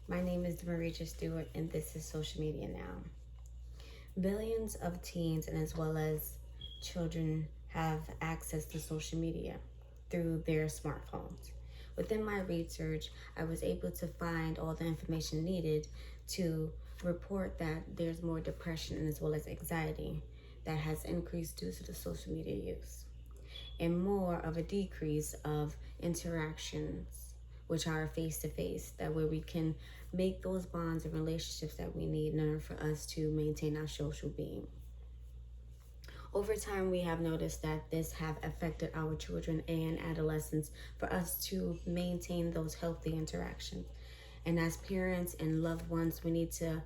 My name is Marisha Stewart, and this is Social Media Now. Billions of teens and as well as children have access to social media through their smartphones. Within my research, I was able to find all the information needed to report that there's more depression and as well as anxiety that has increased due to the social media use, and more of a decrease of interactions, which are face to face, that way we can make those bonds and relationships that we need in order for us to maintain our social being. Over time, we have noticed that this have affected our children and adolescents for us to maintain those healthy interactions. And as parents and loved ones, we need to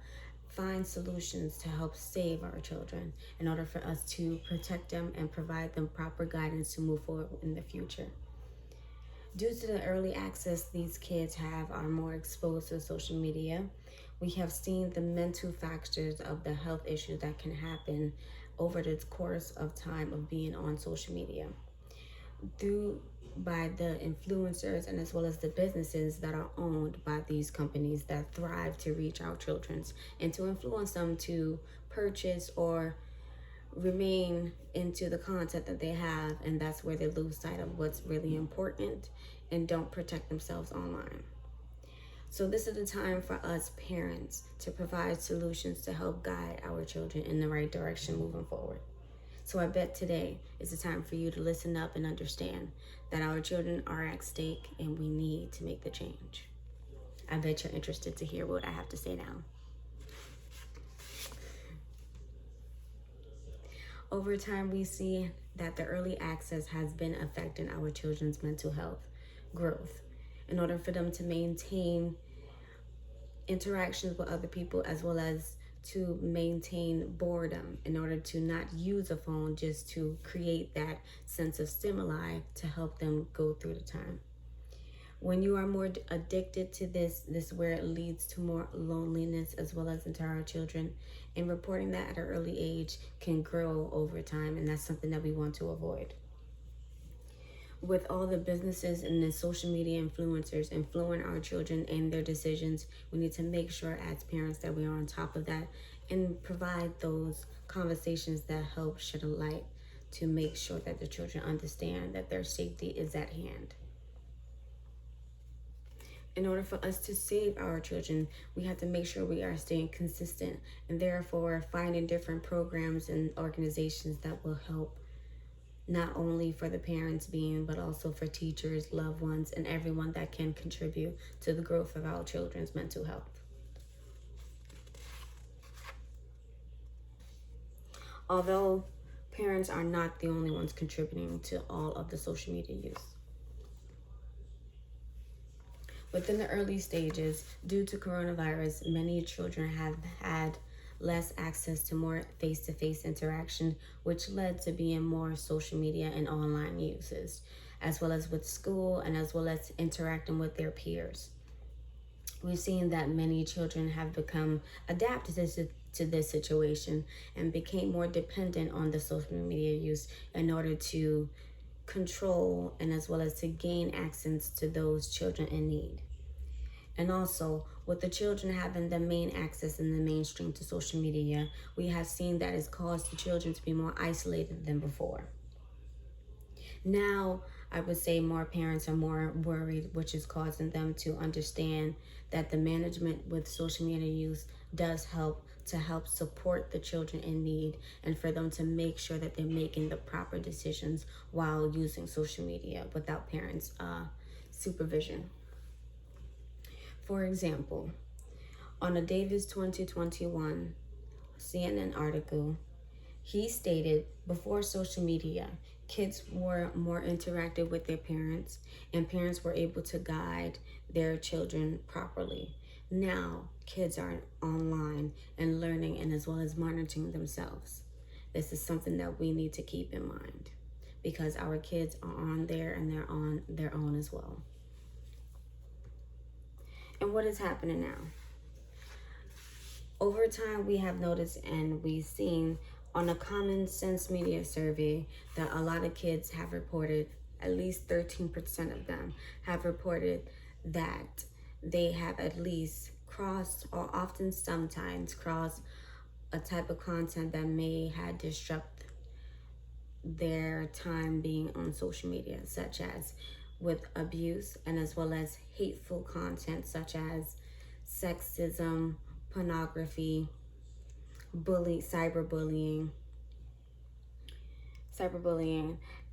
find solutions to help save our children in order for us to protect them and provide them proper guidance to move forward in the future. Due to the early access these kids have are more exposed to social media, we have seen the mental factors of the health issues that can happen over the course of time of being on social media. Through by the influencers and as well as the businesses that are owned by these companies that thrive to reach our children and to influence them to purchase or remain into the content that they have, and that's where they lose sight of what's really important and don't protect themselves online. So this is the time for us parents to provide solutions to help guide our children in the right direction moving forward. So I bet today is the time for you to listen up and understand that our children are at stake and we need to make the change. I bet you're interested to hear what I have to say now. Over time, we see that the early access has been affecting our children's mental health growth. In order for them to maintain interactions with other people as well as to maintain boredom, in order to not use a phone just to create that sense of stimuli to help them go through the time. When you are more addicted to this is where it leads to more loneliness as well as into our children. And reporting that at an early age can grow over time, and that's something that we want to avoid. With all the businesses and the social media influencers influencing our children and their decisions, we need to make sure as parents that we are on top of that and provide those conversations that help shed a light to make sure that the children understand that their safety is at hand. In order for us to save our children, we have to make sure we are staying consistent and therefore finding different programs and organizations that will help not only for the parents being, but also for teachers, loved ones, and everyone that can contribute to the growth of our children's mental health. Although parents are not the only ones contributing to all of the social media use. Within the early stages, due to coronavirus, many children have had less access to more face-to-face interaction, which led to being more social media and online uses, as well as with school and as well as interacting with their peers. We've seen that many children have become adapted to this situation and became more dependent on the social media use in order to control and as well as to gain access to those children in need. And also, with the children having the main access in the mainstream to social media, we have seen that it's caused the children to be more isolated than before. Now, I would say more parents are more worried, which is causing them to understand that the management with social media use does help to help support the children in need and for them to make sure that they're making the proper decisions while using social media without parents' supervision. For example, on a Davis 2021 CNN article, he stated before social media, kids were more interactive with their parents and parents were able to guide their children properly. Now, kids are online and learning and as well as monitoring themselves. This is something that we need to keep in mind because our kids are on there and they're on their own as well. And what is happening now? Over time, we have noticed and we've seen on a Common Sense Media survey that a lot of kids have reported, at least 13% of them have reported that they have at least cross, or often sometimes cross, a type of content that may have disrupt their time being on social media, such as with abuse, and as well as hateful content such as sexism, pornography, cyberbullying,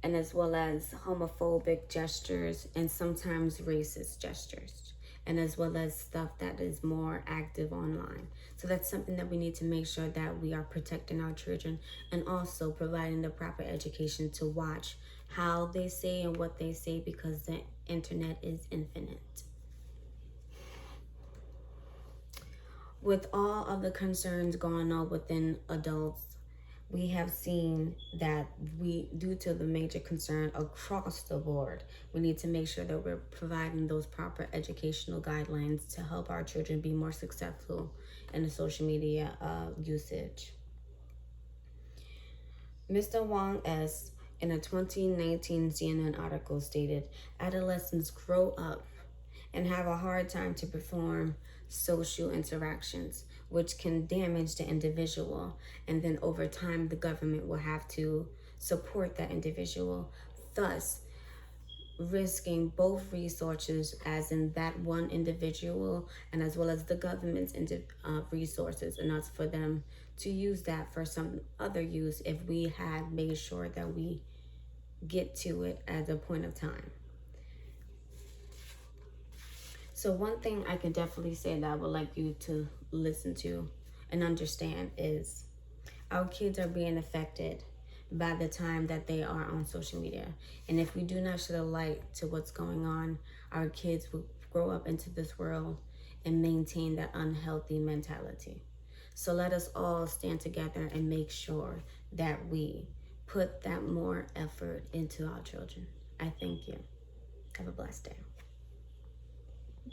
and as well as homophobic gestures and sometimes racist gestures, and as well as stuff that is more active online. So that's something that we need to make sure that we are protecting our children, and also providing the proper education to watch how they say and what they say, because the internet is infinite. With all of the concerns going on within adults, we have seen that due to the major concern across the board, we need to make sure that we're providing those proper educational guidelines to help our children be more successful in the social media usage. Mr. Wong S., in a 2019 CNN article, stated, adolescents grow up and have a hard time to perform social interactions, which can damage the individual. And then over time, the government will have to support that individual, thus risking both resources, as in that one individual, and as well as the government's resources, and that's for them to use that for some other use if we had made sure that we get to it at a point of time. So one thing I can definitely say that I would like you to listen to and understand is our kids are being affected by the time that they are on social media. And if we do not shed a light to what's going on, our kids will grow up into this world and maintain that unhealthy mentality. So let us all stand together and make sure that we put that more effort into our children. I thank you. Have a blessed day.